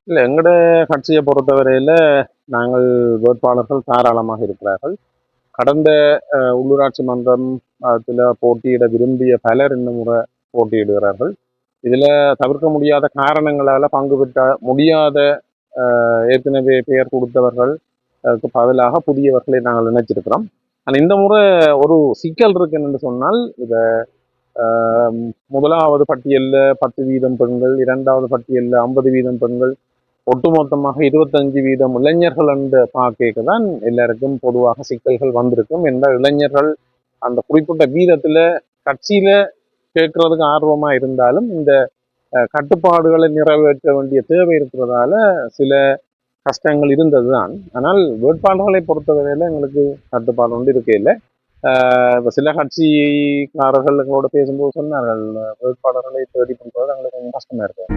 இல்லை, எங்களோட கட்சியை பொறுத்தவரையில் நாங்கள் வேட்பாளர்கள் தாராளமாக இருக்கிறார்கள். கடந்த உள்ளூராட்சி மன்றம் அதில் போட்டியிட விரும்பிய பலர் இந்த முறை போட்டியிடுகிறார்கள். இதில் தவிர்க்க முடியாத காரணங்களால் பங்கு பெற்ற முடியாத ஏற்கனவே பெயர் கொடுத்தவர்கள் பதிலாக புதியவர்களை நாங்கள் நினைச்சிருக்கிறோம். ஆனால் இந்த முறை ஒரு சிக்கல் இருக்குன்னு சொன்னால், இதை முதலாவது பட்டியலில் 10% பெண்கள், இரண்டாவது பட்டியலில் 50% பெண்கள், ஒட்டுமொத்தமாக 25% இளைஞர்கள் என்று பார்க்க தான் எல்லாருக்கும் பொதுவாக சிக்கல்கள் வந்திருக்கும். என்ற இளைஞர்கள் அந்த குறிப்பிட்ட வீதத்தில் கட்சியில கேட்கறதுக்கு ஆர்வமா இருந்தாலும் இந்த கட்டுப்பாடுகளை நிறைவேற்ற வேண்டிய தேவை இருக்கிறதால சில கஷ்டங்கள் இருந்தது தான். ஆனால் வேட்பாளர்களை பொறுத்தவரையில எங்களுக்கு கட்டுப்பாடு ஒன்று இருக்கே இல்லை. சில கட்சிக்காரர்கள் எங்களோட பேசும்போது சொன்னார்கள், வேட்பாளர்களை தேடி பண்ணுறது எங்களுக்கு கொஞ்சம் கஷ்டமா இருக்கு.